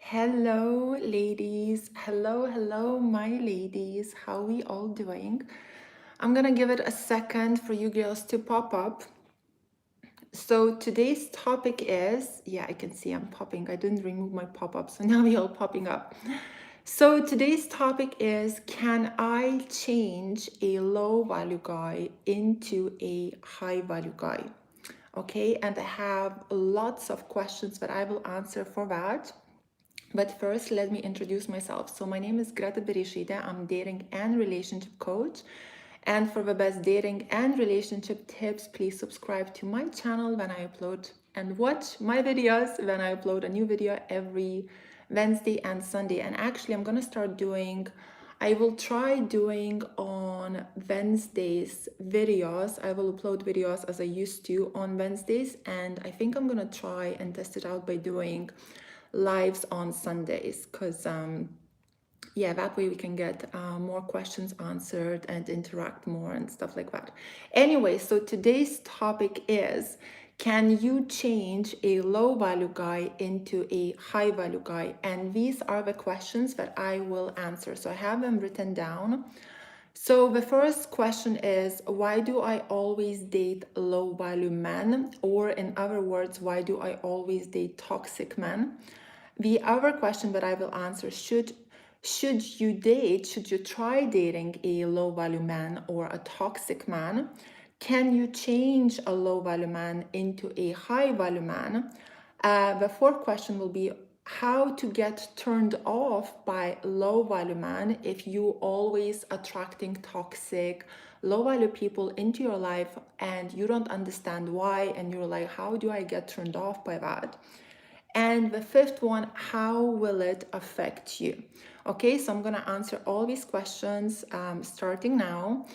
Hello, ladies. Hello, my ladies. How we all doing? I'm gonna give it a second for you girls to pop up. So today's topic is, yeah, I can see I'm popping. I didn't remove my pop-up, so now we all popping up. So today's topic is, can I change a low value guy into a high value guy? Okay, and I have lots of questions that I will answer for that. But first, let me introduce myself. So my name is Greta Bereisaite. I'm dating and relationship coach. And for the best dating and relationship tips, please subscribe to my channel when I upload and watch my videos when I upload a new video every Wednesday and Sunday. And actually, I'm gonna start doing, I will try doing on Wednesdays videos. I will upload videos as I used to on Wednesdays. And I think I'm gonna try and test it out by doing lives on Sundays, because yeah, that way we can get more questions answered and interact more and stuff like that. Anyway, so today's topic is, can you change a low value guy into a high value guy? And these are the questions that I will answer. So I have them written down. So the first question is, why do I always date low value men? Or in other words, why do I always date toxic men? The other question that I will answer, should you try dating a low value man or a toxic man? Can you change a low value man into a high value man? The fourth question will be, how to get turned off by low value man if you always attracting toxic low value people into your life and you don't understand why, and you're like, how do I get turned off by that? And the fifth one, how will it affect you? Okay, so I'm gonna answer all these questions starting now.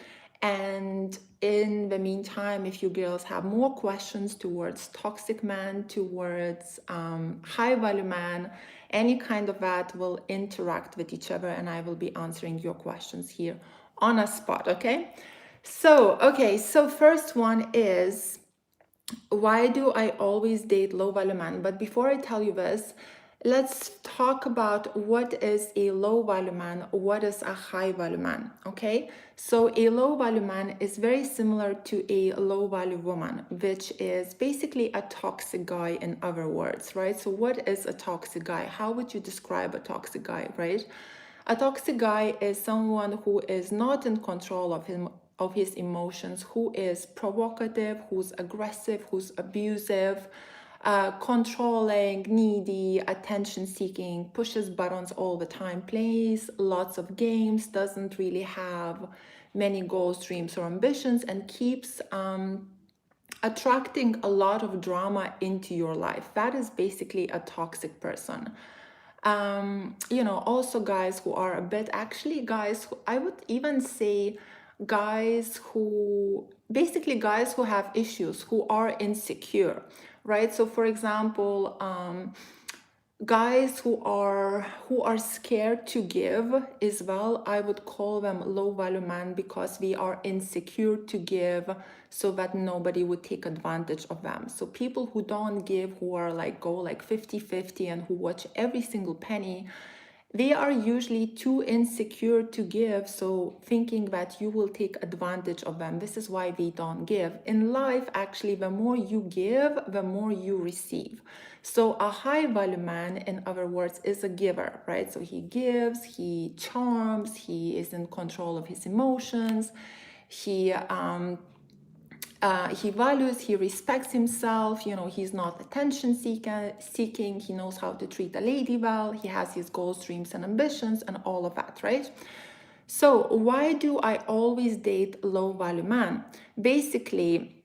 And in the meantime, if you girls have more questions towards toxic man, towards high value man, any kind of that, will interact with each other and I will be answering your questions here on a spot, okay? So first one is, why do I always date low value man? But before I tell you this, let's talk about what is a low value man, what is a high value man, okay? So a low value man is very similar to a low value woman, which is basically a toxic guy, in other words, right? So what is a toxic guy? How would you describe a toxic guy, right? A toxic guy is someone who is not in control of his emotions, who is provocative, who's aggressive, who's abusive, controlling, needy, attention seeking, pushes buttons all the time, plays lots of games, doesn't really have many goals, dreams, or ambitions, and keeps attracting a lot of drama into your life. That is basically a toxic person. Also guys who are a bit, actually guys who, I would even say guys who, basically guys who have issues, who are insecure, right? So for example, guys who are scared to give as well, I would call them low value men, because they are insecure to give so that nobody would take advantage of them. So people who don't give, who are like, go like 50-50 and who watch every single penny, they are usually too insecure to give, so thinking that you will take advantage of them. This is why they don't give. In life, actually, the more you give, the more you receive. So a high value man, in other words, is a giver, right? So he gives, he charms, he is in control of his emotions, he values, he respects himself, he's not attention seeking, he knows how to treat a lady well, he has his goals, dreams, and ambitions, and all of that, right? So why do I always date low value man? Basically,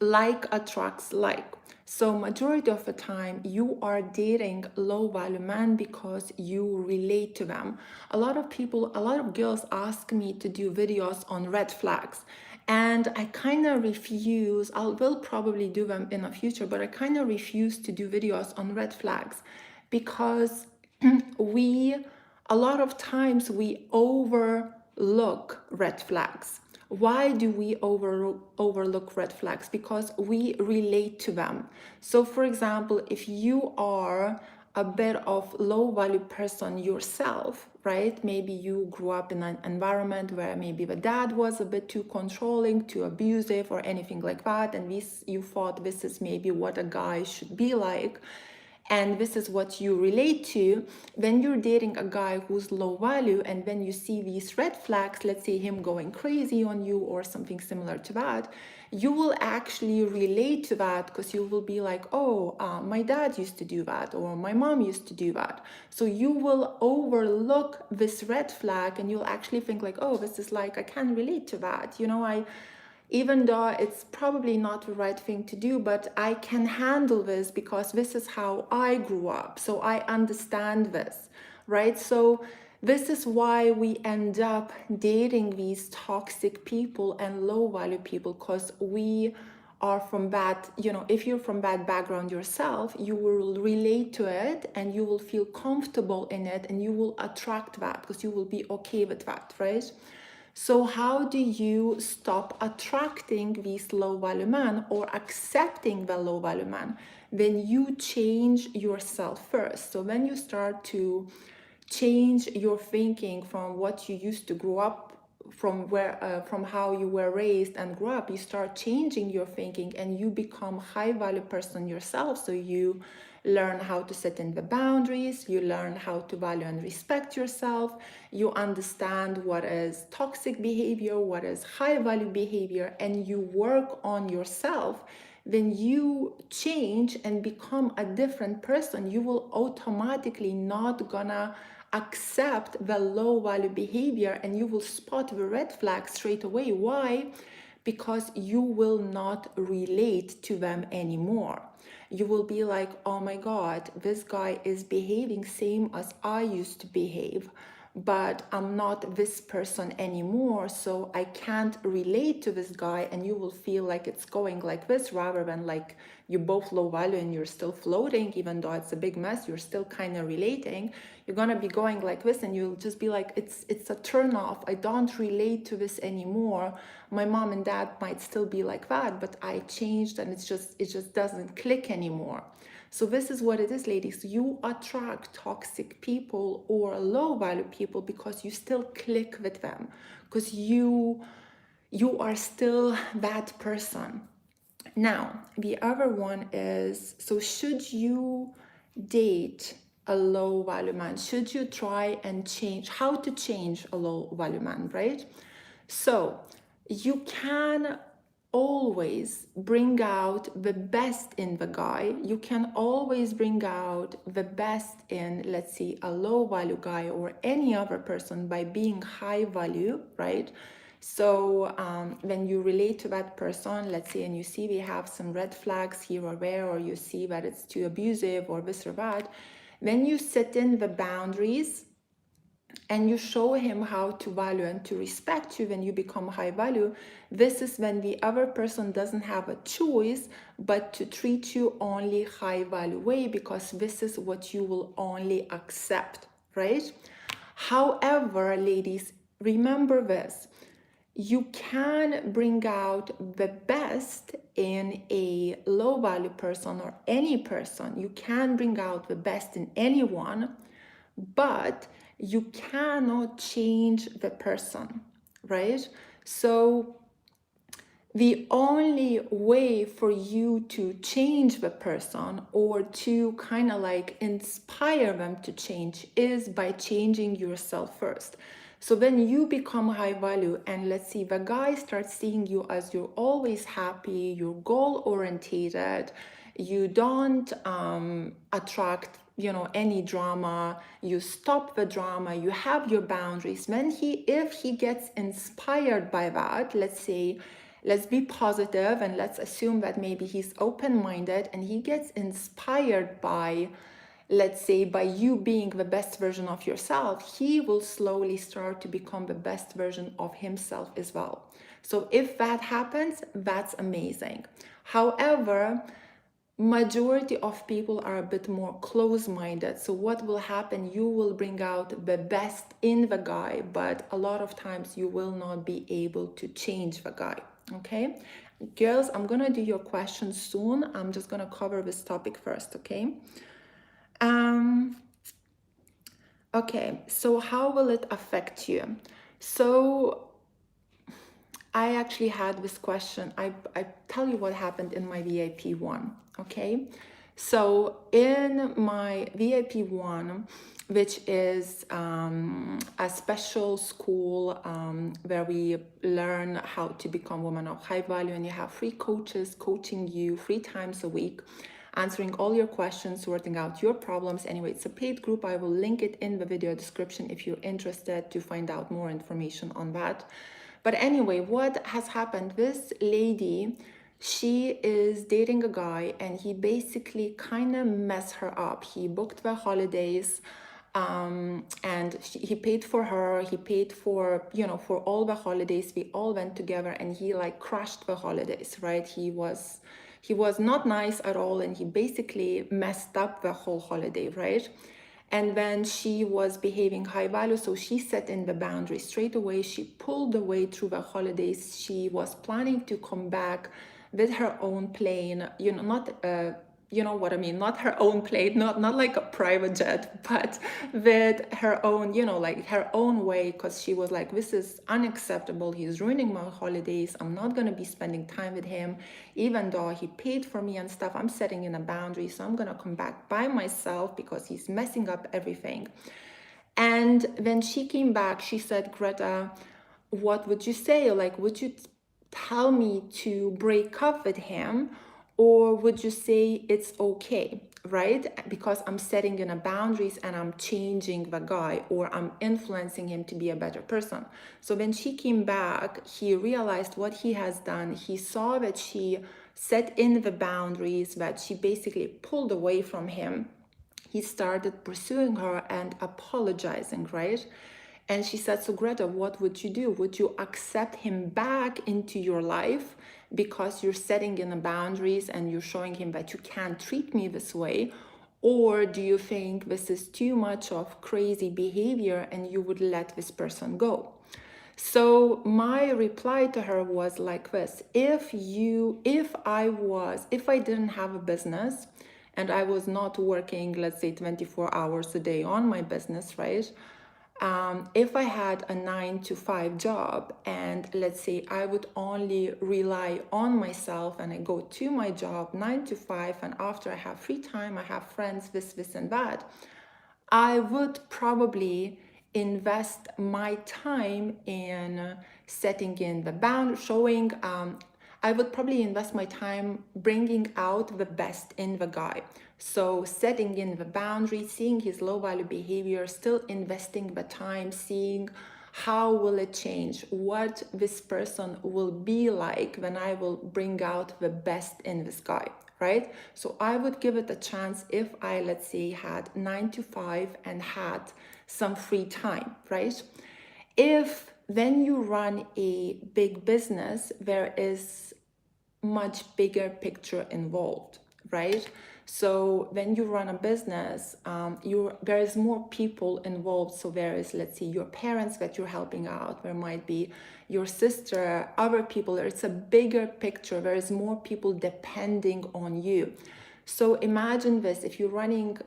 like attracts like. So majority of the time you are dating low value men because you relate to them. A lot of girls ask me to do videos on red flags, and I kind of refuse. I will probably do them in the future, but I kind of refuse to do videos on red flags, because a lot of times we overlook red flags. Why do we overlook red flags? Because we relate to them. So for example, if you are a bit of low value person yourself, right? Maybe you grew up in an environment where maybe the dad was a bit too controlling, too abusive, or anything like that, and you thought this is maybe what a guy should be like, and this is what you relate to. When you're dating a guy who's low value, and when you see these red flags, let's say him going crazy on you or something similar to that, you will actually relate to that, because you will be like, oh, my dad used to do that, or my mom used to do that. So you will overlook this red flag, and you'll actually think like, oh, this is like, I can relate to that, even though it's probably not the right thing to do, but I can handle this because this is how I grew up. So I understand this, right? So this is why we end up dating these toxic people and low value people, because we are from bad, if you're from bad background yourself, you will relate to it and you will feel comfortable in it, and you will attract that because you will be okay with that, right? So how do you stop attracting these low value men or accepting the low value man? When you change yourself first. So when you start to change your thinking from what you used to grow up from how you were raised and grew up, you start changing your thinking and you become high value person yourself. So you learn how to set in the boundaries, you learn how to value and respect yourself, you understand what is toxic behavior, what is high value behavior, and you work on yourself. When you change and become a different person, you will automatically not gonna accept the low value behavior, and you will spot the red flag straight away. Why? Because you will not relate to them anymore. You will be like, oh my God, this guy is behaving same as I used to behave, but I'm not this person anymore, so I can't relate to this guy. And you will feel like it's going like this, rather than like you both low value and you're still floating, even though it's a big mess, you're still kind of relating. You're gonna be going like this, and you'll just be like, it's a turn off. I don't relate to this anymore. My mom and dad might still be like that, but I changed, and it just doesn't click anymore. So this is what it is, ladies. You attract toxic people or low value people because you still click with them, because you are still that person. Now, the other one is, so should you date a low value man? Should you try and change, how to change a low value man, right? So you can always bring out the best in the guy. You can always bring out the best in, let's say, a low value guy or any other person by being high value, right? So when you relate to that person, let's say, and you see we have some red flags here or there, or you see that it's too abusive or this or that, when you set in the boundaries and you show him how to value and to respect you, when you become high value, this is when the other person doesn't have a choice but to treat you only high value way, because this is what you will only accept, right? However, ladies, remember this. You can bring out the best in a low value person or any person. You can bring out the best in anyone, but you cannot change the person, right? So the only way for you to change the person or to kind of like inspire them to change is by changing yourself first. So when you become high value, and let's see, the guy starts seeing you as you're always happy, you're goal orientated, you don't attract any drama, you stop the drama, you have your boundaries. If he gets inspired by that, let's be positive and let's assume that maybe he's open-minded and he gets inspired by, let's say, by you being the best version of yourself, he will slowly start to become the best version of himself as well. So if that happens, that's amazing. However, majority of people are a bit more close-minded. So what will happen? You will bring out the best in the guy, but a lot of times you will not be able to change the guy. Okay, girls, I'm gonna do your questions soon. I'm just gonna cover this topic first. Okay. Okay, so how will it affect you? So I actually had this question. I tell you what happened in my VIP one, okay? So in my VIP one, which is a special school where we learn how to become women of high value, and you have free coaches coaching you 3 times a week, answering all your questions, sorting out your problems. Anyway, it's a paid group. I will link it in the video description if you're interested to find out more information on that. But anyway, what has happened, this lady, she is dating a guy and he basically kind of messed her up. He booked the holidays and he paid for her, he paid for, you know, for all the holidays. We all went together and he like crushed the holidays, right? He was not nice at all and he basically messed up the whole holiday, right? And then she was behaving high value, so she set in the boundary straight away. She pulled away through the holidays. She was planning to come back with her own plane, you know, not you know what I mean, not her own plane, not like a private jet, but with her own, you know, like her own way, because she was like, this is unacceptable. He's ruining my holidays. I'm not going to be spending time with him, even though he paid for me and stuff. I'm setting in a boundary, so I'm going to come back by myself because he's messing up everything. And when she came back, she said, Greta, what would you say? Like, would you tell me to break up with him, or would you say it's okay, right? Because I'm setting in a boundaries and I'm changing the guy, or I'm influencing him to be a better person. So when she came back, he realized what he has done. He saw that she set in the boundaries, that she basically pulled away from him. He started pursuing her and apologizing, right? And she said, so Greta, what would you do? Would you accept him back into your life because you're setting in the boundaries and you're showing him that you can't treat me this way? Or do you think this is too much of crazy behavior and you would let this person go? So my reply to her was like this: if I didn't have a business and I was not working, let's say 24 hours a day on my business, right? If I had a 9 to 5 job and let's say I would only rely on myself and I go to my job 9 to 5, and after I have free time, I have friends, this and that, I would probably invest my time in setting in the bound, showing, I would probably invest my time bringing out the best in the guy. So setting in the boundary, seeing his low value behavior, still investing the time, seeing how will it change, what this person will be like when I will bring out the best in this guy, right? So I would give it a chance if I, let's say, had 9 to 5 and had some free time, right? If then you run a big business, there is much bigger picture involved, right? So when you run a business, there is more people involved. So there is, let's say, your parents that you're helping out. There might be your sister, other people. It's a bigger picture. There is more people depending on you. So imagine this: if you're running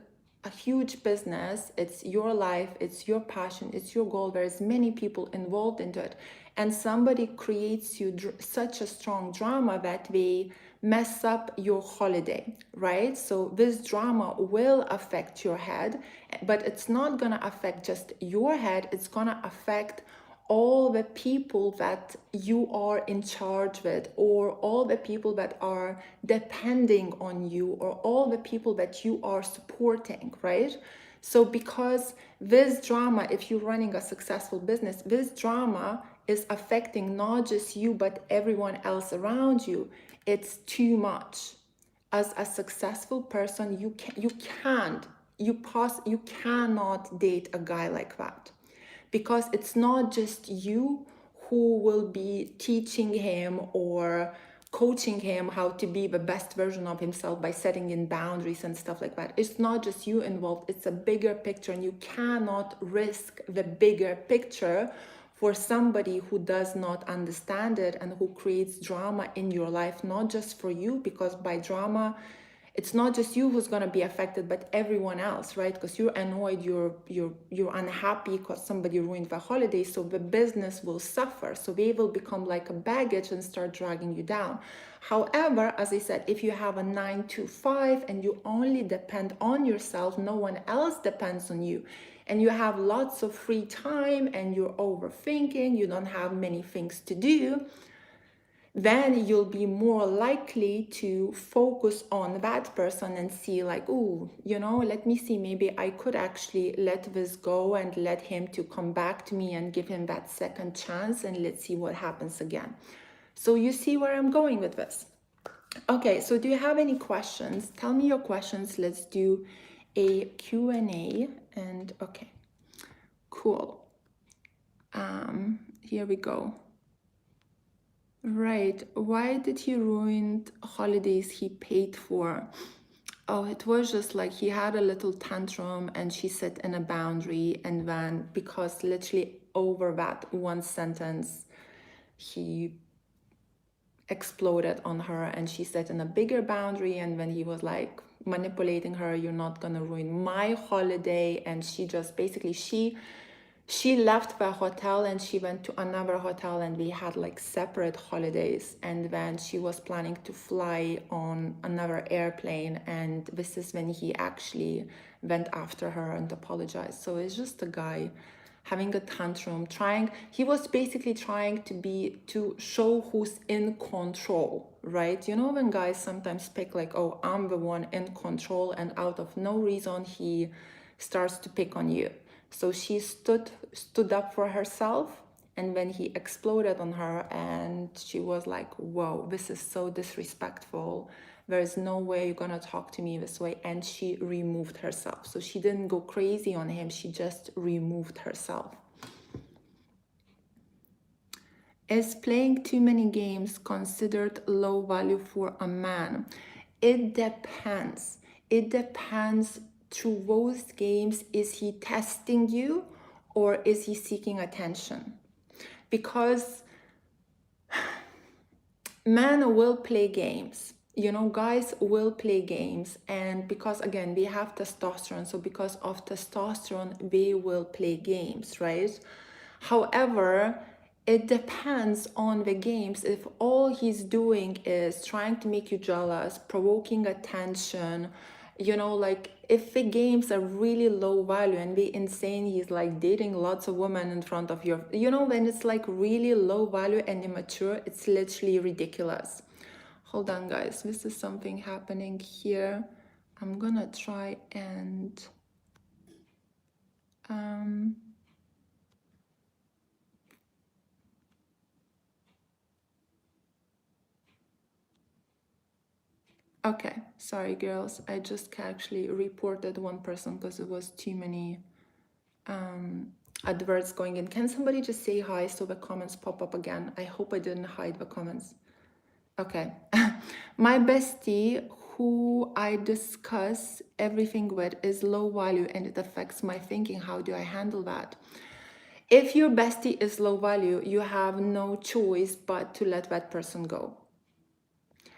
a huge business, it's your life, it's your passion, it's your goal. There's many people involved into it, and somebody creates you such a strong drama that they mess up your holiday, right? So this drama will affect your head, but it's not gonna affect just your head, it's gonna affect all the people that you are in charge with, or all the people that are depending on you, or all the people that you are supporting, right? So because this drama, if you're running a successful business, this drama is affecting not just you but everyone else around you. It's too much. As a successful person, you cannot date a guy like that, because it's not just you who will be teaching him or coaching him how to be the best version of himself by setting in boundaries and stuff like that. It's not just you involved, it's a bigger picture, and you cannot risk the bigger picture for somebody who does not understand it and who creates drama in your life, not just for you, because by drama, it's not just you who's going to be affected, but everyone else, right? Because you're annoyed, you're unhappy because somebody ruined the holiday, so the business will suffer. So they will become like a baggage and start dragging you down. However, as I said, if you have a 9 to 5 and you only depend on yourself, no one else depends on you, and you have lots of free time and you're overthinking, you don't have many things to do, then you'll be more likely to focus on that person and see like, oh, let me see, maybe I could actually let this go and let him to come back to me and give him that second chance, and let's see what happens again. So you see where I'm going with this. Okay, so do you have any questions? Tell me your questions. Let's do a Q&A. And okay, cool. Here we go. Right. Why did he ruin holidays he paid for? Oh, it was just like he had a little tantrum and she set in a boundary, and then because literally over that one sentence, he exploded on her and she set in a bigger boundary, and when he was like manipulating her, you're not gonna ruin my holiday, and she just basically she left the hotel and she went to another hotel, and we had like separate holidays, and then she was planning to fly on another airplane, and this is when he actually went after her and apologized. So it's just a guy having a tantrum, he was basically trying to show who's in control, right? When guys sometimes pick like, oh, I'm the one in control, and out of no reason he starts to pick on you. So she stood up for herself, and when he exploded on her, and she was like, whoa, this is so disrespectful. There is no way you're gonna talk to me this way. And she removed herself. So she didn't go crazy on him, she just removed herself. Is playing too many games considered low value for a man? It depends. It depends. Through those games, is he testing you or is he seeking attention? Because men will play games. Guys will play games, and because again we have testosterone, so because of testosterone they will play games, right? However, it depends on the games. If all he's doing is trying to make you jealous, provoking attention, like if the games are really low value and be insane, he's like dating lots of women in front of your, when it's like really low value and immature, it's literally ridiculous. Hold on, guys, this is something happening here. I'm gonna try and okay, sorry girls, I just actually reported one person because it was too many adverts going in. Can somebody just say hi so the comments pop up again? I hope I didn't hide the comments. Okay. My bestie, who I discuss everything with, is low value and it affects my thinking. How do I handle that? If your bestie is low value, you have no choice but to let that person go.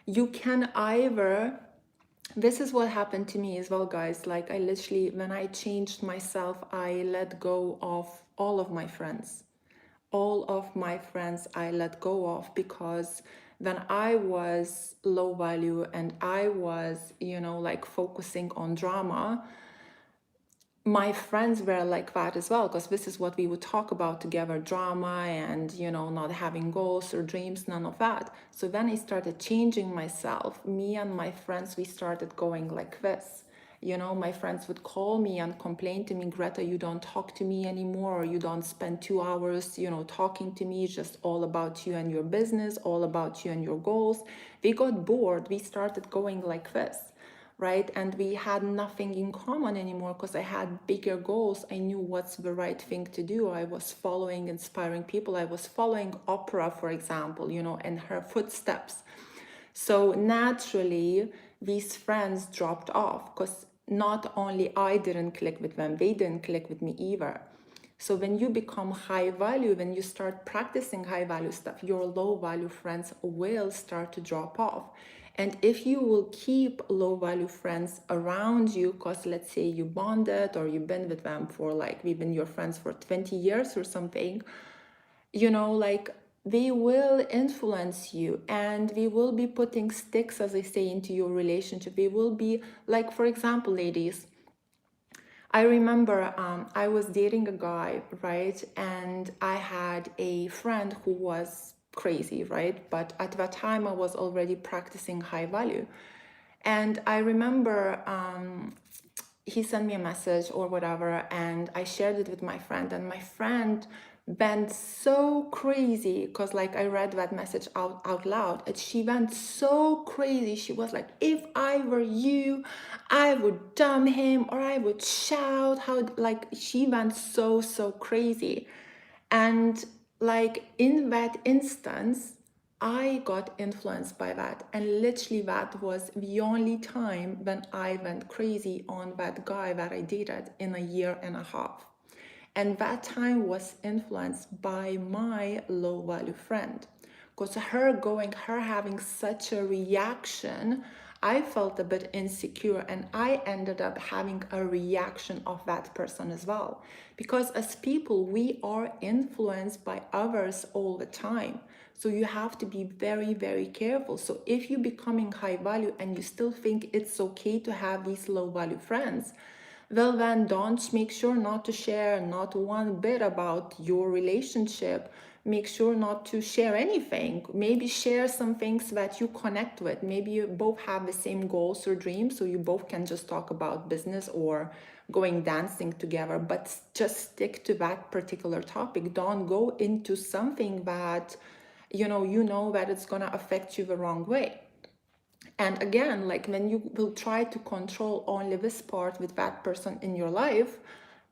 You can either, this is what happened to me as well, guys. Like I literally, when I changed myself, I let go of all of my friends. All of my friends I let go of, because when I was low value and I was, like focusing on drama, my friends were like that as well, because this is what we would talk about together, drama and, not having goals or dreams, none of that. So then I started changing myself. Me and my friends, we started going like this. My friends would call me and complain to me, Greta, you don't talk to me anymore, or you don't spend 2 hours, talking to me, it's just all about you and your business, all about you and your goals. They got bored. We started going like this, right? And we had nothing in common anymore because I had bigger goals. I knew what's the right thing to do. I was following inspiring people. I was following Oprah, for example, and her footsteps. So naturally, these friends dropped off because not only I didn't click with them, they didn't click with me either. So when you become high value, when you start practicing high value stuff, your low value friends will start to drop off. And if you will keep low value friends around you, because let's say you bonded or you've been with them for like, we've been your friends for 20 years or something, you know, like they will influence you and we will be putting sticks, as I say, into your relationship. They will be like, for example, ladies, I remember I was dating a guy, right? And I had a friend who was crazy, right? But at that time, I was already practicing high value. And I remember he sent me a message or whatever, and I shared it with my friend, and my friend went so crazy because like I read that message out loud, and she went so crazy. She was like, if I were you, I would dump him, or I would shout. How, like, she went so crazy. And like in that instance, I got influenced by that. And literally, that was the only time when I went crazy on that guy that I dated in a year and a half. And that time was influenced by my low value friend. Because her having such a reaction, I felt a bit insecure and I ended up having a reaction of that person as well. Because as people, we are influenced by others all the time. So you have to be very careful. So if you're becoming high value and you still think it's okay to have these low value friends, well then don't, make sure not to share not one bit about your relationship. Make sure not to share anything. Maybe share some things that you connect with. Maybe you both have the same goals or dreams, so you both can just talk about business or going dancing together, but just stick to that particular topic. Don't go into something that you know that it's going to affect you the wrong way. And again, like when you will try to control only this part with that person in your life,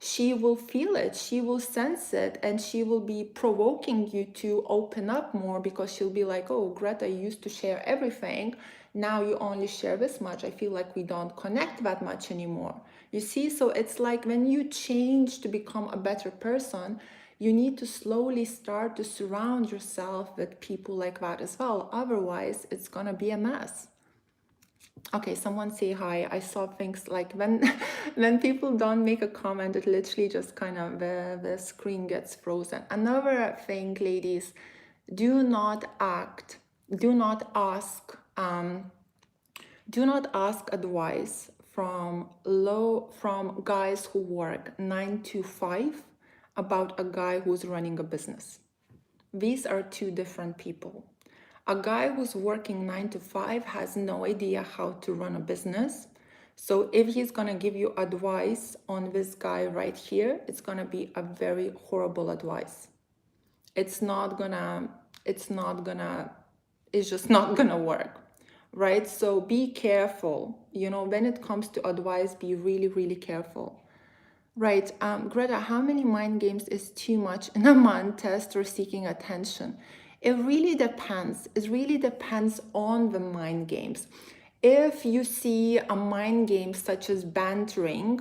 she will feel it, she will sense it, and she will be provoking you to open up more, because she'll be like, oh, Greta, you used to share everything. Now you only share this much. I feel like we don't connect that much anymore. You see, so it's like when you change to become a better person, you need to slowly start to surround yourself with people like that as well. Otherwise, it's gonna be a mess. Okay, someone say hi. I saw things like when when people don't make a comment, it literally just kind of the screen gets frozen. Another thing, ladies, do not act, do not ask, do not ask advice from guys who work 9 to 5 about a guy who's running a business. These are two different people. A guy who's working 9 to 5 has no idea how to run a business. So if he's gonna give you advice on this guy right here, it's gonna be a very horrible advice. It's just not gonna work, right? So be careful. When it comes to advice, be really careful. Right. Greta, how many mind games is too much in a month? Test or seeking attention? It really depends. It really depends on the mind games. If you see a mind game such as bantering,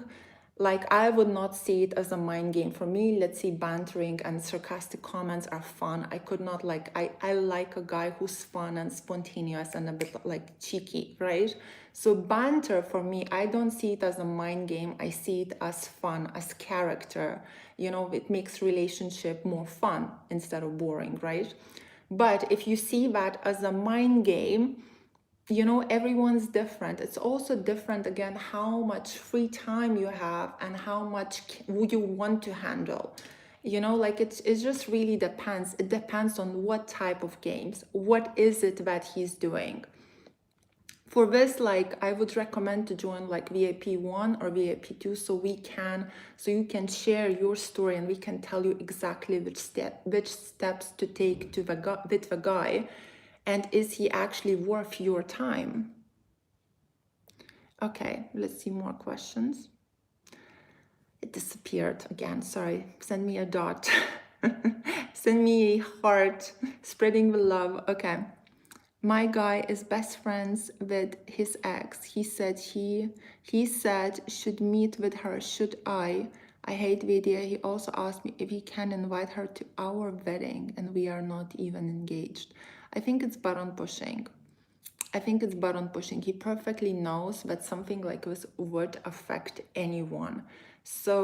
like I would not see it as a mind game. For me, let's say bantering and sarcastic comments are fun. I could not I like a guy who's fun and spontaneous and a bit like cheeky, right? So banter for me, I don't see it as a mind game. I see it as fun, as character. It makes relationship more fun instead of boring, right? But if you see that as a mind game, everyone's different. It's also different, again, how much free time you have and how much would you want to handle. Like it just really depends. It depends on what type of games. What is it that he's doing? For this, like I would recommend to join like VIP 1 or VIP 2 so you can share your story and we can tell you exactly which steps to take with the guy, and is he actually worth your time? Okay, let's see more questions. It disappeared again, sorry. Send me a dot. Send me a heart, spreading the love. Okay. My guy is best friends with his ex. He said should meet with her. Should I? I hate the idea. He also asked me if he can invite her to our wedding and we are not even engaged. I think it's button pushing. I think it's button pushing. He perfectly knows that something like this would affect anyone. So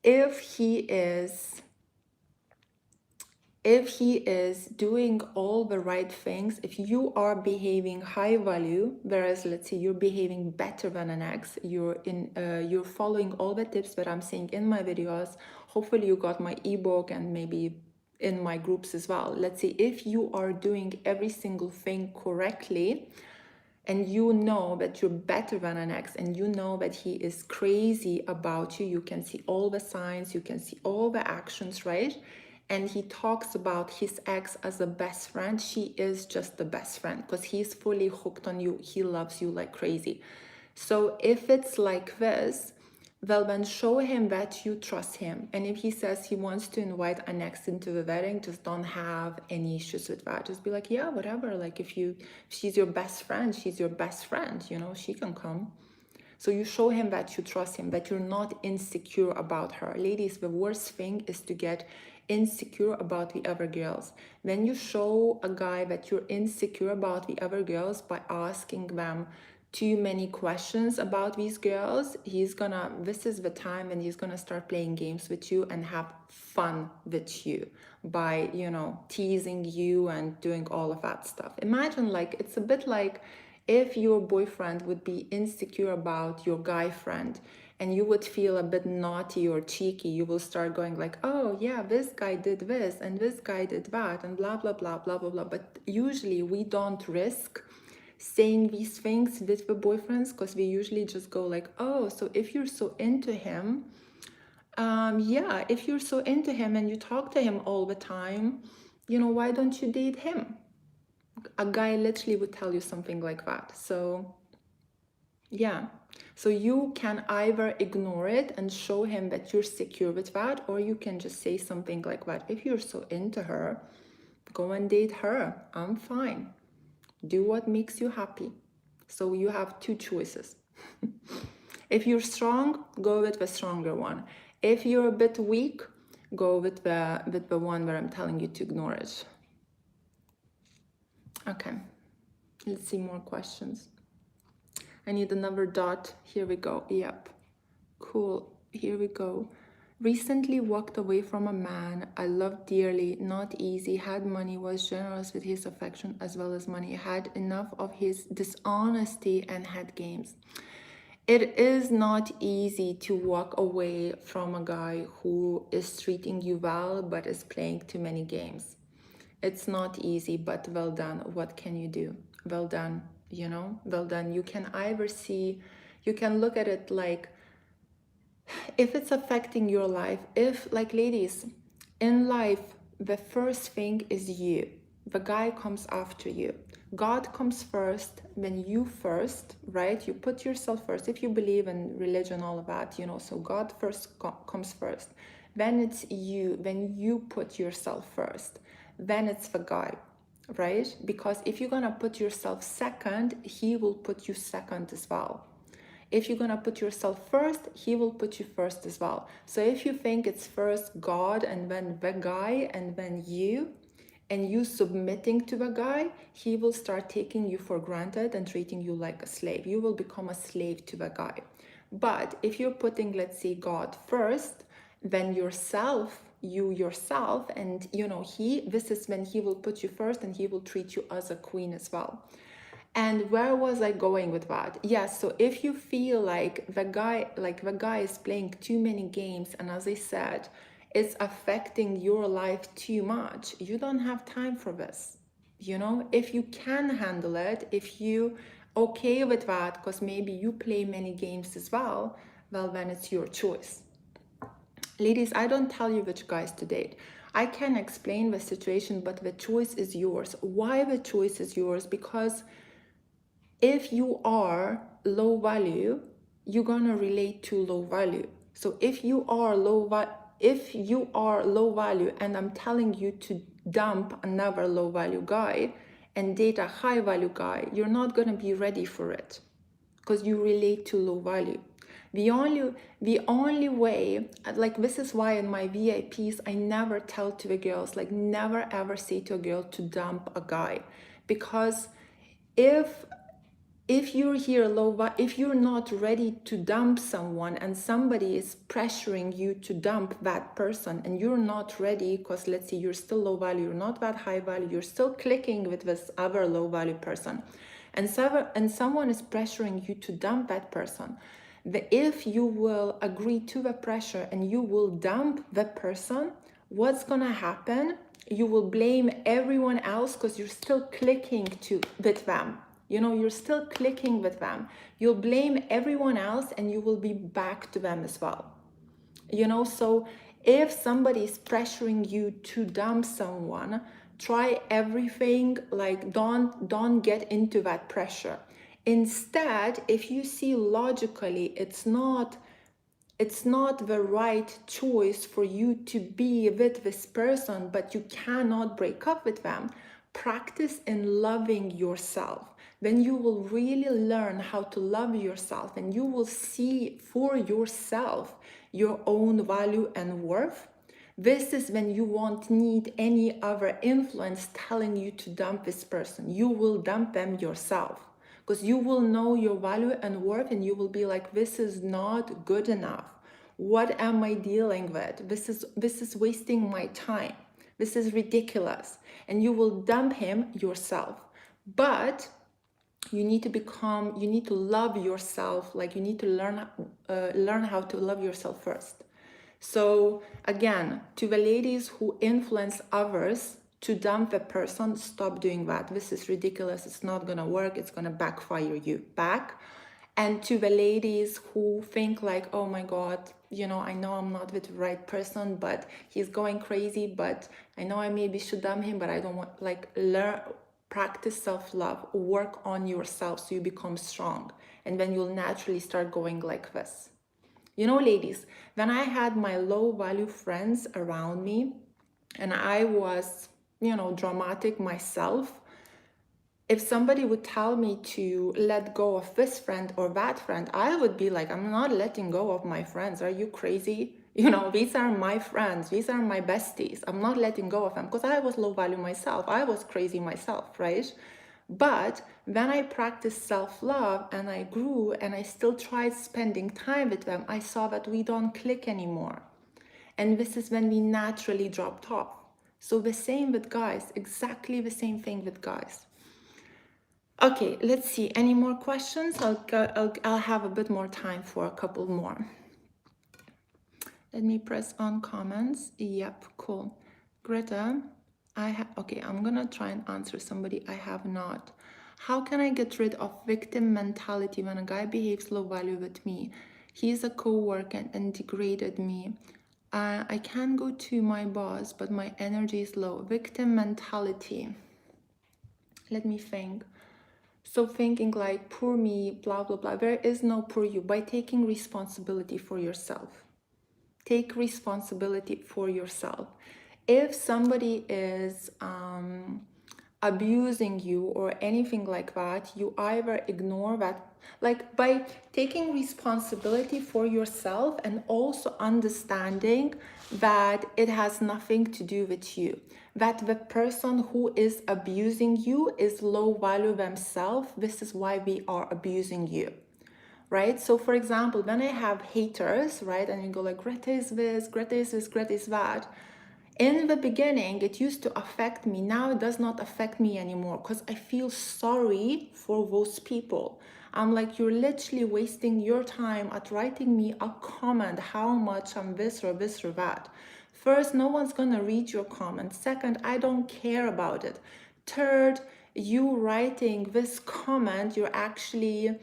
if he is doing all the right things, if you are behaving high value, whereas let's say you're behaving better than an ex, you're following all the tips that I'm saying in my videos. Hopefully you got my ebook and maybe in my groups as well. Let's say if you are doing every single thing correctly, and you know that you're better than an ex, and you know that he is crazy about you, you can see all the signs, you can see all the actions, right? And he talks about his ex as a best friend. She is just the best friend because he's fully hooked on you. He loves you like crazy. So if it's like this, well, then show him that you trust him. And if he says he wants to invite an ex into the wedding, just don't have any issues with that. Just be like, yeah, whatever. Like if she's your best friend, she's your best friend, you know, she can come. So you show him that you trust him, that you're not insecure about her. Ladies, the worst thing is to get insecure about the other girls. When you show a guy that you're insecure about the other girls by asking them too many questions about these girls, this is the time when he's gonna start playing games with you and have fun with you by, you know, teasing you and doing all of that stuff. Imagine, like, it's a bit like if your boyfriend would be insecure about your guy friend and you would feel a bit naughty or cheeky. You will start going like, oh yeah, this guy did this and this guy did that and blah blah blah blah blah blah. But usually we don't risk saying these things with the boyfriends because we usually just go like, oh, so if you're so into him, yeah, if you're so into him and you talk to him all the time, you know, why don't you date him? A guy literally would tell you something like that. So yeah, so you can either ignore it and show him that you're secure with that, or you can just say something like that. If you're so into her, go and date her. I'm fine. Do what makes you happy. So you have two choices. If you're strong, go with the stronger one. If you're a bit weak, go with the one where I'm telling you to ignore it. Okay, let's see more questions. I need another dot. Here we go. Yep. Cool. Here we go. Recently walked away from a man I loved dearly, not easy, had money, was generous with his affection as well as money, had enough of his dishonesty and had games. It is not easy to walk away from a guy who is treating you well but is playing too many games. It's not easy, but well done. What can you do? Well done, you know, well done. You can either see, you can look at it like, if it's affecting your life, if, like, ladies, in life, the first thing is you. The guy comes after you. God comes first, then you first, right? You put yourself first. If you believe in religion, all of that, you know, so God first comes first. Then it's you, then you put yourself first. Then it's the guy, right? Because if you're gonna put yourself second, he will put you second as well. If you're gonna put yourself first, he will put you first as well. So if you think it's first God and then the guy and then you, and you submitting to the guy, he will start taking you for granted and treating you like a slave. You will become a slave to the guy. But if you're putting, let's say, God first, then yourself, you yourself, and you know, this is when he will put you first and he will treat you as a queen as well. And where was I going with that? Yes, so if you feel like the guy is playing too many games, and as I said, it's affecting your life too much, you don't have time for this. You know, if you can handle it, if you okay with that, because maybe you play many games as well, well, then it's your choice. Ladies, I don't tell you which guys to date. I can explain the situation, but the choice is yours. Why the choice is yours? Because if you are low value, you're gonna relate to low value. So if you are low value and I'm telling you to dump another low value guy and date a high value guy, you're not gonna be ready for it because you relate to low value. The only way, like this is why in my VIPs I never tell to the girls, like never ever say to a girl to dump a guy, because if you're here if you're not ready to dump someone and somebody is pressuring you to dump that person and you're not ready, because let's say you're still low value, you're not that high value, you're still clicking with this other low value person, and someone is pressuring you to dump that person, if you will agree to the pressure and you will dump the person, what's gonna happen? You will blame everyone else because you're still clicking with them. You know, you're still clicking with them. You'll blame everyone else and you will be back to them as well. You know, so if somebody is pressuring you to dump someone, try everything, like don't get into that pressure. Instead, if you see logically it's not the right choice for you to be with this person, but you cannot break up with them, practice in loving yourself. Then you will really learn how to love yourself and you will see for yourself your own value and worth. This is when you won't need any other influence telling you to dump this person. You will dump them yourself, because you will know your value and worth and you will be like, this is not good enough. What am I dealing with? This is wasting my time. This is ridiculous. And you will dump him yourself. But you need to love yourself. Like you need to learn how to love yourself first. So again, to the ladies who influence others to dump the person, stop doing that. This is ridiculous. It's not gonna work. It's gonna backfire you back. And to the ladies who think like, oh my God, you know, I know I'm not with the right person, but he's going crazy, but I know I maybe should dump him, but I don't want, like, practice self-love, work on yourself so you become strong. And then you'll naturally start going like this. You know, ladies, when I had my low value friends around me and I was, you know, dramatic myself, if somebody would tell me to let go of this friend or that friend, I would be like, I'm not letting go of my friends. Are you crazy? You know, these are my friends. These are my besties. I'm not letting go of them because I was low value myself. I was crazy myself, right? But when I practiced self-love and I grew and I still tried spending time with them, I saw that we don't click anymore. And this is when we naturally dropped off. So the same with guys, exactly the same thing with guys. Okay, let's see. Any more questions? I'll have a bit more time for a couple more. Let me press on comments. Yep, cool. Greta, okay, I'm gonna try and answer somebody. I have not. How can I get rid of victim mentality when a guy behaves low value with me? He's a co-worker and degraded me. I can go to my boss, but my energy is low. Victim mentality. Let me think. So thinking like, poor me, blah, blah, blah. There is no poor you. By taking responsibility for yourself. Take responsibility for yourself. If somebody is abusing you or anything like that, you either ignore that, like by taking responsibility for yourself and also understanding that it has nothing to do with you, that the person who is abusing you is low value themselves. This is why we are abusing you, right? So for example, when I have haters, right, and you go like, Greta is this, Greta is this, Greta is that, in the beginning, it used to affect me. Now it does not affect me anymore because I feel sorry for those people. I'm like, you're literally wasting your time at writing me a comment how much I'm this or that. First, no one's gonna read your comment. Second, I don't care about it. Third, you writing this comment, you're actually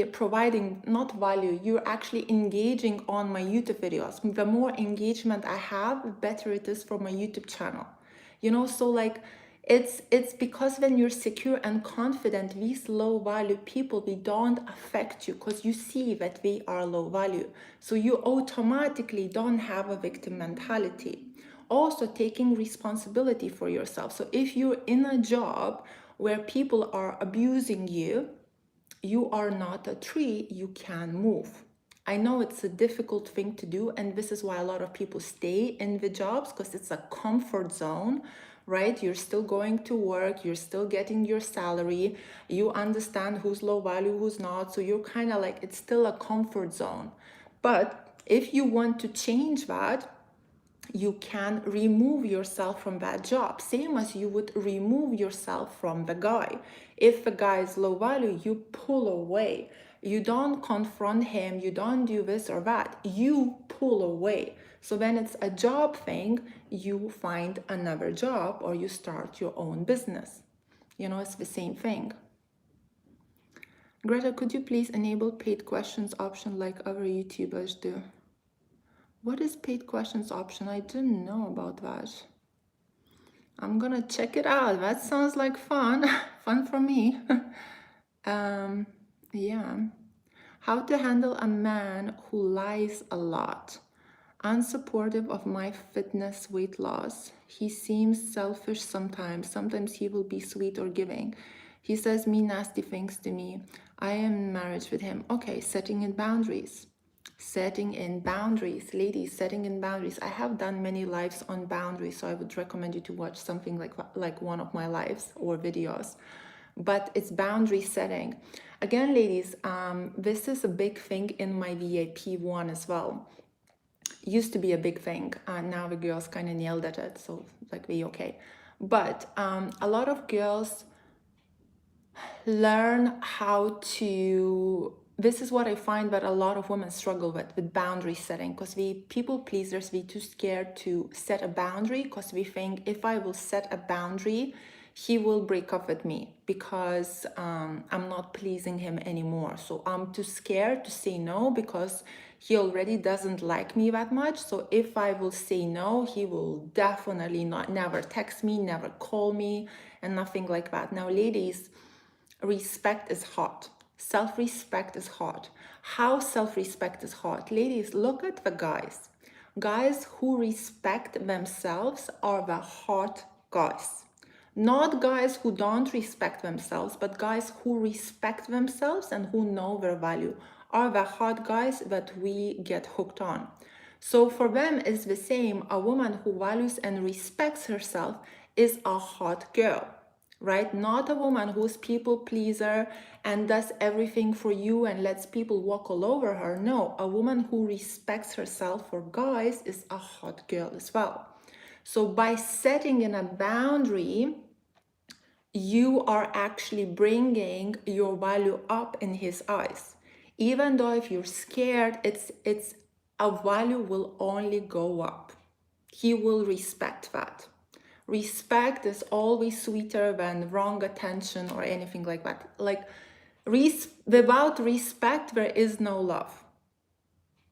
providing not value, you're actually engaging on my YouTube videos. The more engagement I have, the better it is for my YouTube channel. You know, so like it's because when you're secure and confident, these low value people, they don't affect you because you see that they are low value. So you automatically don't have a victim mentality. Also taking responsibility for yourself. So if you're in a job where people are abusing you, you are not a tree, you can move. I know it's a difficult thing to do, and this is why a lot of people stay in the jobs, because it's a comfort zone, right? You're still going to work, you're still getting your salary, you understand who's low value, who's not, so you're kind of like, it's still a comfort zone. But if you want to change that, you can remove yourself from that job, same as you would remove yourself from the guy. If the guy is low value, you pull away. You don't confront him, you don't do this or that, you pull away. So when it's a job thing, you find another job or you start your own business. You know, it's the same thing. Greta, could you please enable paid questions option like other YouTubers do? What is paid questions option? I didn't know about that. I'm gonna check it out. That sounds like fun. Fun for me. Yeah. How to handle a man who lies a lot. Unsupportive of my fitness, weight loss. He seems selfish sometimes. Sometimes he will be sweet or giving. He says mean, nasty things to me. I am in marriage with him. Okay, setting in boundaries. Setting in boundaries. Ladies, setting in boundaries. I have done many lives on boundaries, so I would recommend you to watch something like one of my lives or videos. But it's boundary setting. Again, ladies, this is a big thing in my VIP one as well. Used to be a big thing. Now the girls kind of nailed at it, so like we okay. But a lot of girls learn how to, this is what I find that a lot of women struggle with boundary setting, because we people pleasers, we too scared to set a boundary, because we think if I will set a boundary, he will break up with me because I'm not pleasing him anymore. So I'm too scared to say no because he already doesn't like me that much. So if I will say no, he will definitely never text me, never call me, and nothing like that. Now, ladies, respect is hot. Self-respect is hot. How self-respect is hot? Ladies, look at the guys. Guys who respect themselves are the hot guys. Not guys who don't respect themselves, but guys who respect themselves and who know their value are the hot guys that we get hooked on. So for them, it's the same. A woman who values and respects herself is a hot girl, right? Not a woman who's people pleaser and does everything for you and lets people walk all over her. No, a woman who respects herself for guys is a hot girl as well. So by setting in a boundary, you are actually bringing your value up in his eyes. Even though if you're scared, it's a value will only go up. He will respect that. Respect is always sweeter than wrong attention or anything like that. Like without respect, there is no love.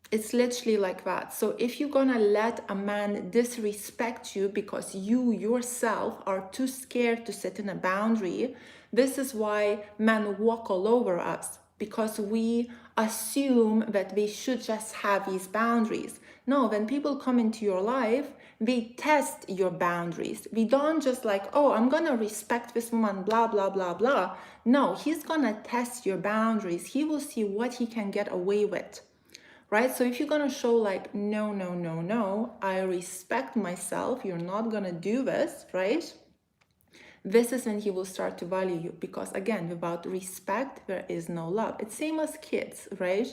It's literally like that. So if you're gonna let a man disrespect you because you yourself are too scared to set in a boundary, this is why men walk all over us, because we assume that they should just have these boundaries. No, when people come into your life, they test your boundaries. We don't just like, oh, I'm gonna respect this woman, blah, blah, blah, blah. No, he's gonna test your boundaries. He will see what he can get away with. Right? So if you're going to show like, no, no, no, no, I respect myself, you're not going to do this, right? This is when he will start to value you, because again, without respect, there is no love. It's same as kids, right?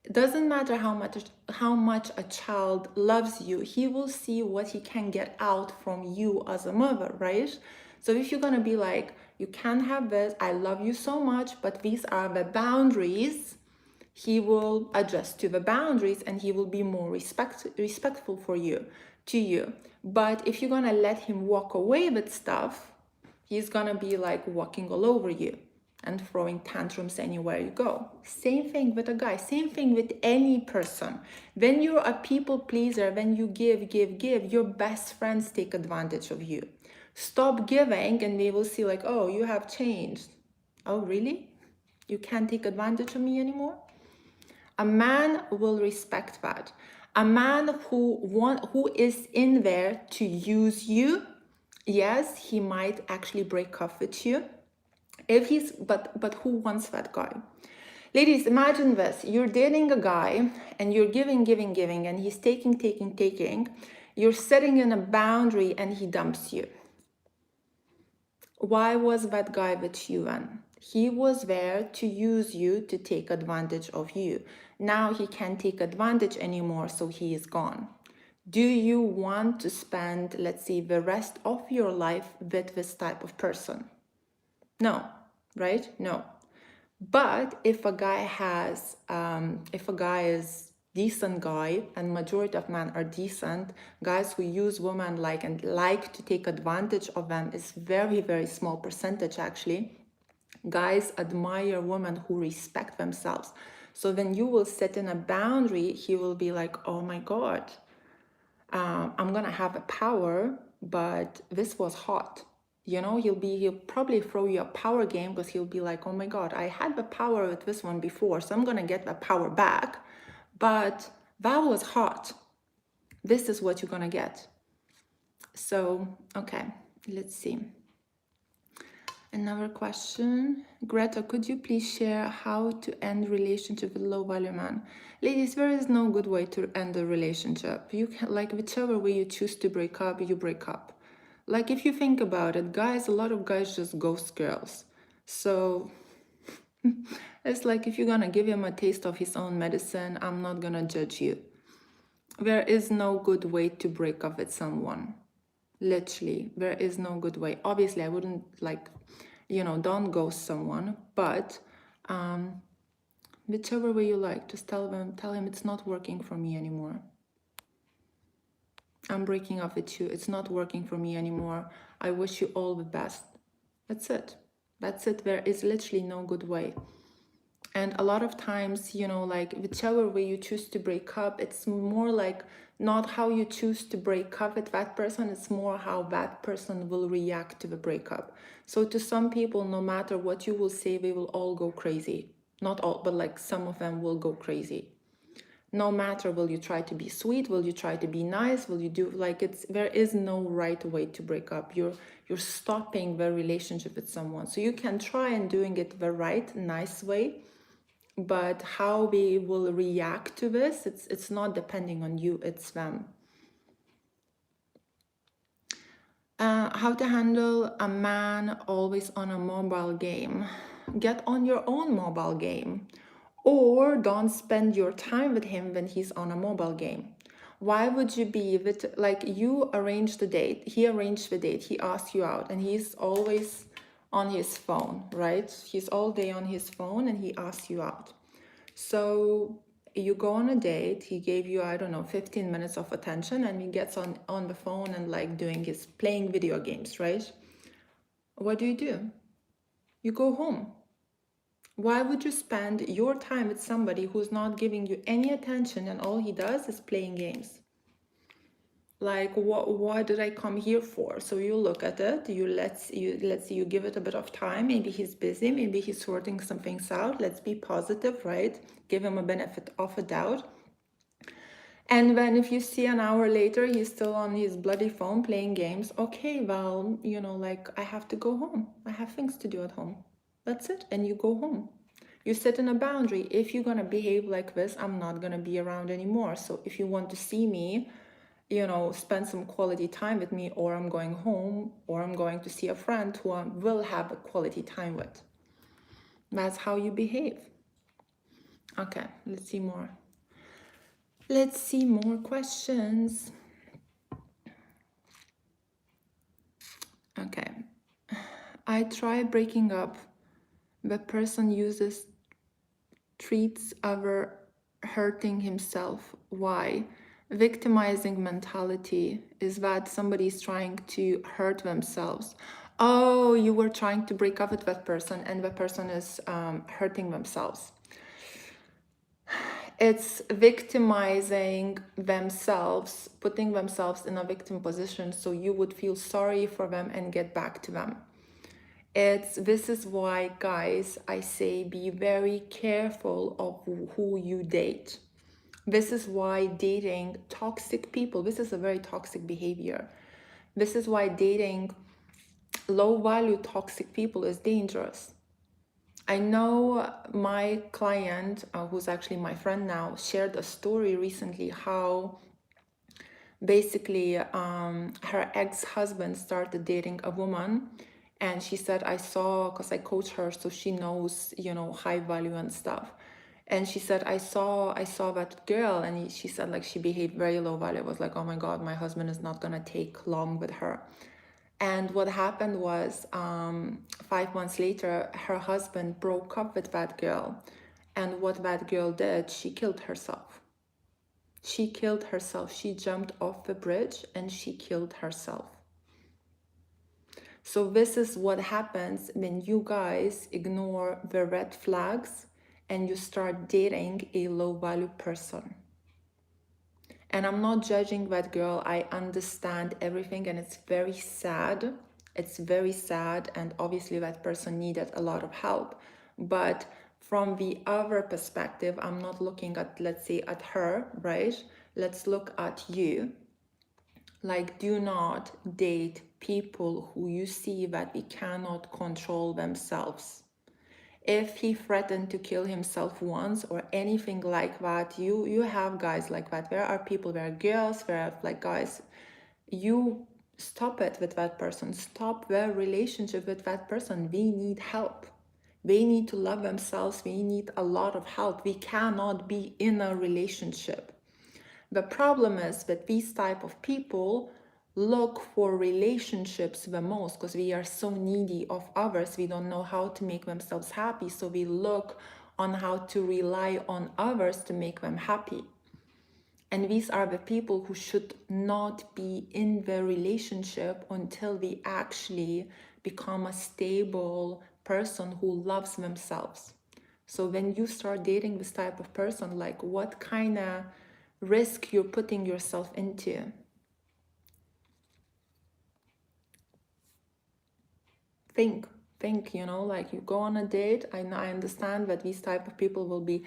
It doesn't matter how much a child loves you, he will see what he can get out from you as a mother, right? So if you're going to be like, you can't have this, I love you so much, but these are the boundaries, he will adjust to the boundaries and he will be more respectful for you, to you. But if you're gonna let him walk away with stuff, he's gonna be like walking all over you and throwing tantrums anywhere you go. Same thing with a guy, same thing with any person. When you're a people pleaser, when you give, your best friends take advantage of you. Stop giving and they will see like, oh, you have changed. Oh, really? You can't take advantage of me anymore? A man will respect that. A man who is in there to use you, yes, he might actually break up with you. If he's, but who wants that guy? Ladies, imagine this. You're dating a guy and you're giving, and he's taking. You're setting in a boundary and he dumps you. Why was that guy with you then? He was there to use you, to take advantage of you. Now he can't take advantage anymore, so he is gone. Do you want to spend, let's say, the rest of your life with this type of person? No, right? No. But if a guy has, if a guy is decent guy, and majority of men are decent, guys who use women like and like to take advantage of them is very, very small percentage actually. Guys admire women who respect themselves. So when you will set in a boundary, he will be like, oh my God, I'm gonna have a power, but this was hot. You know, he'll probably throw you a power game because he'll be like, oh my God, I had the power with this one before, so I'm gonna get the power back. But that was hot. This is what you're gonna get. So, okay, let's see. Another question. Greta, could you please share how to end relationship with low value man? Ladies, there is no good way to end a relationship. You can, like, whichever way you choose to break up, you break up. Like, if you think about it, guys, a lot of guys just ghost girls. So it's like, if you're gonna give him a taste of his own medicine, I'm not gonna judge you. There is no good way to break up with someone. Literally, there is no good way. Obviously, I wouldn't, like, you know, don't ghost someone, but whichever way you like, just tell him it's not working for me anymore. I'm breaking up with you. It's not working for me anymore. I wish you all the best. That's it. That's it. There is literally no good way. And a lot of times, you know, like, whichever way you choose to break up, it's more like not how you choose to break up with that person, it's more how that person will react to the breakup. So to some people, no matter what you will say, they will all go crazy. Not all, but like some of them will go crazy. No matter, will you try to be sweet, will you try to be nice, will you do, like, there is no right way to break up. You're stopping the relationship with someone. So you can try and doing it the right, nice way, but how they will react to this, it's not depending on you, it's them. How to handle a man always on a mobile game? Get on your own mobile game, or don't spend your time with him when he's on a mobile game. Why would you be with, like, you arranged the date, he arranged the date, he asked you out, and he's always on his phone, right? He's all day on his phone and he asks you out. So you go on a date, he gave you, I don't know, 15 minutes of attention, and he gets on the phone and like playing video games, right? What do? You go home. Why would you spend your time with somebody who's not giving you any attention and all he does is playing games? Like, what did I come here for? So you look at it, let's say you give it a bit of time. Maybe he's busy, maybe he's sorting some things out. Let's be positive, right? Give him a benefit of a doubt. And then if you see an hour later he's still on his bloody phone playing games, okay, well, you know, like, I have to go home, I have things to do at home. That's it. And you go home. You set in a boundary. If you're gonna behave like this, I'm not gonna be around anymore. So if you want to see me, you know, spend some quality time with me, or I'm going home, or I'm going to see a friend who I will have a quality time with. That's how you behave. Okay, let's see more. Let's see more questions. Okay. I try breaking up. The person treats other, hurting himself. Why? Victimizing mentality. Is that somebody's trying to hurt themselves? Oh, you were trying to break up with that person and the person is hurting themselves. It's victimizing themselves, putting themselves in a victim position so you would feel sorry for them and get back to them. This is why, guys, I say be very careful of who you date. This is why dating toxic people, this is a very toxic behavior. This is why dating low value toxic people is dangerous. I know my client, who's actually my friend now, shared a story recently how basically her ex-husband started dating a woman, and she said, I saw, because I coach her, so she knows, you know, high value and stuff. And she said, I saw that girl, and she said like she behaved very low value. It was like, oh my God, my husband is not gonna take long with her. And what happened was 5 months later, her husband broke up with that girl. And what that girl did, she killed herself. She killed herself. She jumped off the bridge and she killed herself. So this is what happens when you guys ignore the red flags and you start dating a low value person. And I'm not judging that girl. I understand everything, and it's very sad. It's very sad, and obviously that person needed a lot of help. But from the other perspective, I'm not looking at, let's say, at her, right? Let's look at you. Like, do not date people who you see that they cannot control themselves. If he threatened to kill himself once or anything like that, you have guys like that. There are people, there are girls, there are like guys. You stop it with that person. Stop their relationship with that person. They need help. They need to love themselves. They need a lot of help. We cannot be in a relationship. The problem is that these type of people look for relationships the most because we are so needy of others. We don't know how to make themselves happy. So we look on how to rely on others to make them happy. And these are the people who should not be in the relationship until they actually become a stable person who loves themselves. So when you start dating this type of person, like what kind of risk you're putting yourself into? Think, you know, like you go on a date. I understand that these type of people will be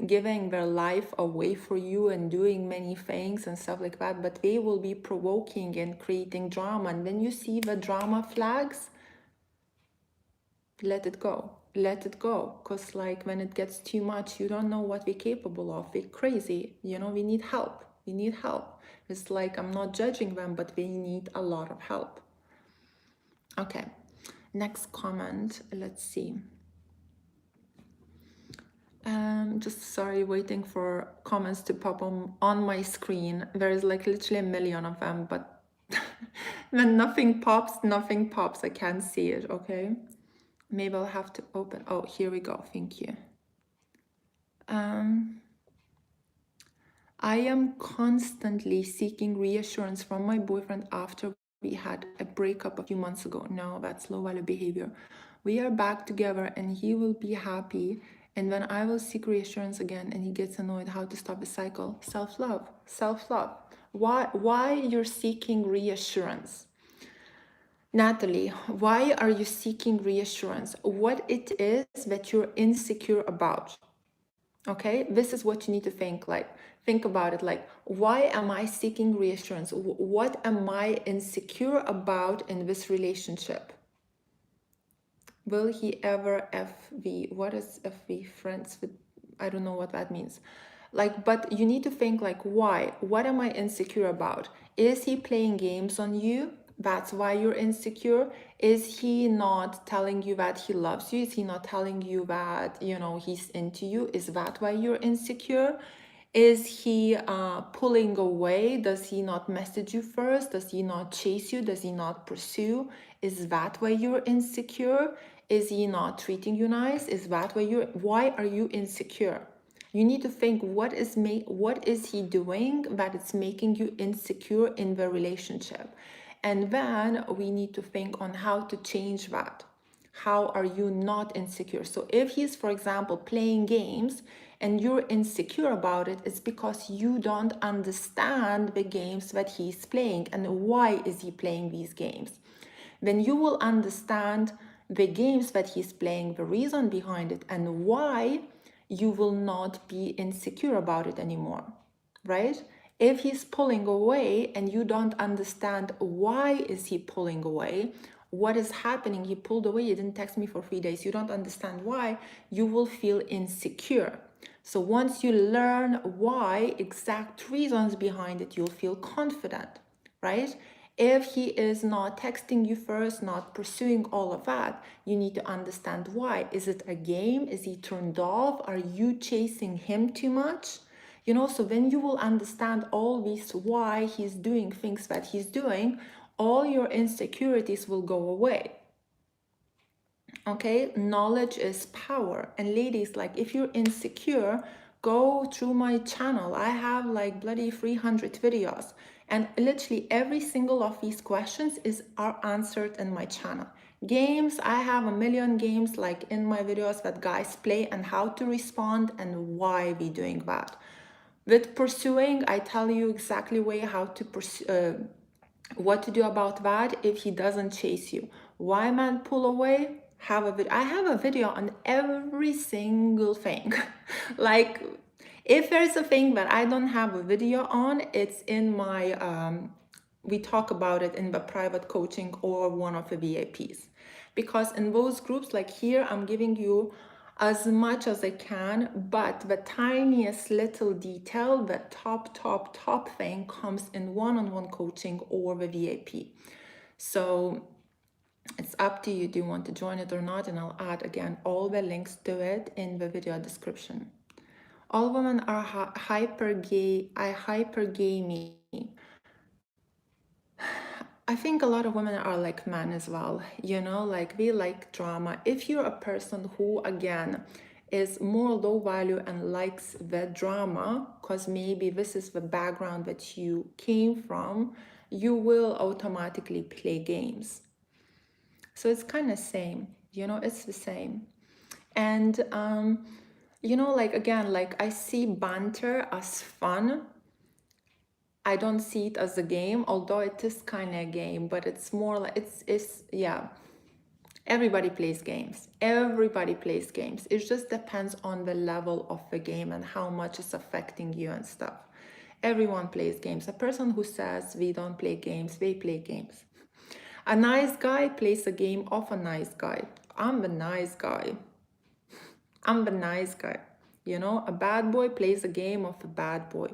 giving their life away for you and doing many things and stuff like that, but they will be provoking and creating drama. And when you see the drama flags, let it go. Let it go. Because like when it gets too much, you don't know what we're capable of. We're crazy. You know, we need help. We need help. It's like, I'm not judging them, but we need a lot of help. Okay. Next comment. Let's see. Just sorry, waiting for comments to pop on my screen. There is like literally a million of them, but when nothing pops, I can't see it, okay? Maybe I'll have to open. Oh, here we go. Thank you. I am constantly seeking reassurance from my boyfriend after we had a breakup a few months ago. No, that's low value behavior. We are back together and he will be happy. And when I will seek reassurance again and he gets annoyed, how to stop the cycle? Self-love, self-love. Why you're seeking reassurance? Natalie, why are you seeking reassurance? What it is that you're insecure about? Okay, this is what you need to think. Like, think about it. Like, why am I seeking reassurance? What am I insecure about in this relationship? Will he ever FV? What is FV? Friends with, I don't know what that means. Like, but you need to think like, why? What am I insecure about? Is he playing games on you? That's why you're insecure. Is he not telling you that he loves you? Is he not telling you that, you know, he's into you? Is that why you're insecure? Is he pulling away? Does he not message you first? Does he not chase you? Does he not pursue? Is that why you're insecure? Is he not treating you nice? Is that why are you insecure? You need to think, what is he doing that it's making you insecure in the relationship? And then we need to think on how to change that. How are you not insecure? So if he's, for example, playing games and you're insecure about it, it's because you don't understand the games that he's playing and why is he playing these games. Then you will understand the games that he's playing, the reason behind it, and why you will not be insecure about it anymore, right? If he's pulling away and you don't understand why is he pulling away, what is happening? He pulled away, he didn't text me for 3 days. You don't understand why. You will feel insecure. So once you learn why, exact reasons behind it, you'll feel confident, right? If he is not texting you first, not pursuing all of that, you need to understand why. Is it a game? Is he turned off? Are you chasing him too much? You know, so when you will understand all these why he's doing things that he's doing, all your insecurities will go away. Okay, knowledge is power. And ladies, like if you're insecure, go through my channel. I have like bloody 300 videos, and literally every single of these questions are answered in my channel. Games, I have a million games like in my videos that guys play, and how to respond and why we doing that. With pursuing, I tell you exactly way how to pursue, what to do about that if he doesn't chase you. Why man pull away? I have a video on every single thing. Like if there's a thing that I don't have a video on, it's in my we talk about it in the private coaching or one of the VIPs. Because in those groups, like here, I'm giving you as much as I can, but the tiniest little detail, the top thing comes in one-on-one coaching or the VIP. So it's up to you, do you want to join it or not? And I'll add again all the links to it in the video description. All women are hypergamey. I think a lot of women are like men as well, you know, like we like drama. If you're a person who, again, is more low value and likes the drama, because maybe this is the background that you came from, you will automatically play games. So it's kind of same, you know, it's the same. And, you know, like, again, like I see banter as fun. I don't see it as a game, although it is kind of a game, but it's more like, yeah. Everybody plays games. Everybody plays games. It just depends on the level of the game and how much it's affecting you and stuff. Everyone plays games. A person who says we don't play games, they play games. A nice guy plays a game of a nice guy. I'm the nice guy. I'm the nice guy. You know, a bad boy plays a game of a bad boy.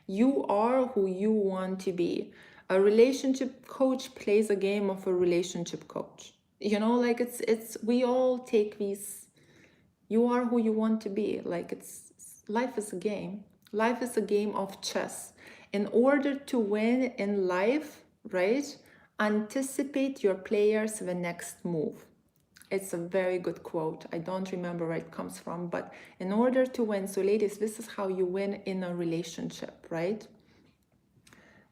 You are who you want to be. A relationship coach plays a game of a relationship coach. You know, like we all take these, you are who you want to be. Like life is a game. Life is a game of chess. In order to win in life, right, anticipate your players the next move. It's a very good quote. I don't remember where it comes from, but in order to win, so ladies, this is how you win in a relationship, right?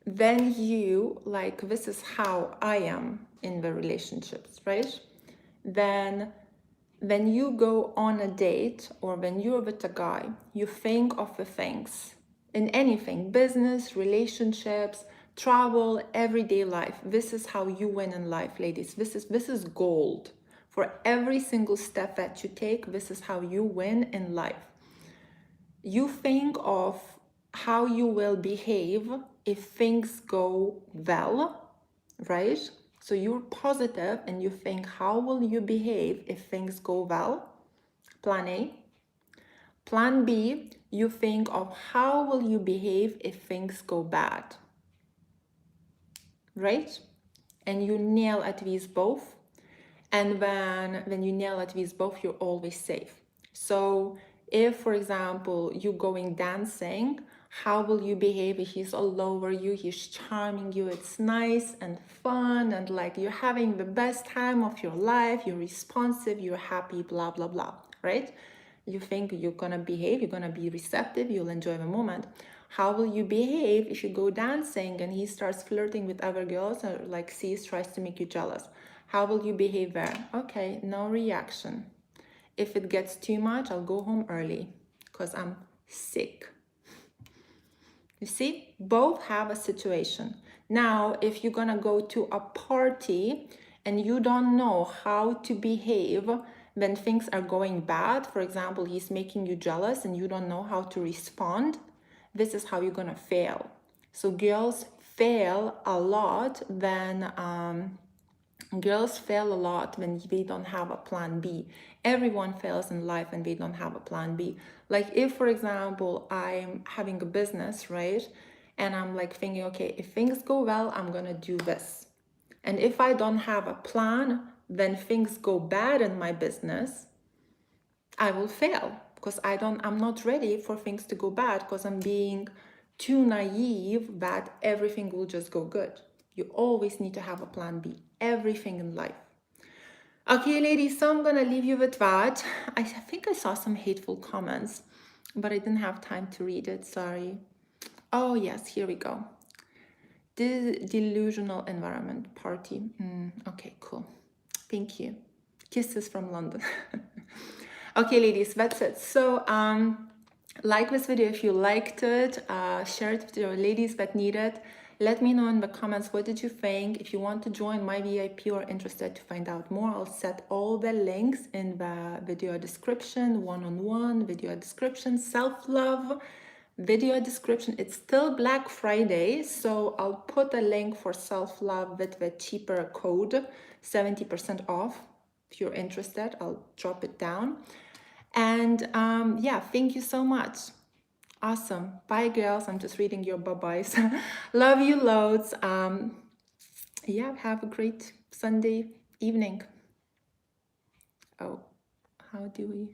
Then you, like, this is how I am in the relationships, right? Then when you go on a date or when you're with a guy, you think of the things in anything, business, relationships, travel, everyday life. This is how you win in life, ladies. This is gold. For every single step that you take, this is how you win in life. You think of how you will behave if things go well, right? So you're positive and you think, how will you behave if things go well? Plan A. Plan B, you think of how will you behave if things go bad, right? And you nail at these both. And when you nail at these both, you're always safe. So if, for example, you're going dancing, how will you behave if he's all over you, he's charming you, it's nice and fun, and like you're having the best time of your life, you're responsive, you're happy, blah, blah, blah, right? You think you're gonna behave, you're gonna be receptive, you'll enjoy the moment. How will you behave if you go dancing and he starts flirting with other girls or like tries to make you jealous? How will you behave there? Okay, no reaction. If it gets too much, I'll go home early because I'm sick. You see, both have a situation. Now, if you're gonna go to a party and you don't know how to behave when things are going bad, for example, he's making you jealous and you don't know how to respond, this is how you're gonna fail. So girls fail a lot when Girls fail a lot when they don't have a plan B. Everyone fails in life when they don't have a plan B. Like if, for example, I'm having a business, right? And I'm like thinking, okay, if things go well, I'm gonna do this. And if I don't have a plan, then things go bad in my business, I will fail because I'm not ready for things to go bad because I'm being too naive that everything will just go good. You always need to have a plan B, everything in life. Okay, ladies, so I'm gonna leave you with that. I think I saw some hateful comments, but I didn't have time to read it, sorry. Oh yes, here we go. Delusional environment party. Okay, cool. Thank you. Kisses from London. Okay, ladies, that's it. So like this video if you liked it, share it with your ladies that need it. Let me know in the comments, what did you think? If you want to join my VIP or interested to find out more, I'll set all the links in the video description, one-on-one, video description, self-love, video description. It's still Black Friday, so I'll put a link for self-love with the cheaper code, 70% off. If you're interested, I'll drop it down. And yeah, thank you so much. Awesome. Bye, girls. I'm just reading your bye-byes. Love you loads. Yeah, have a great Sunday evening. Oh, how do we...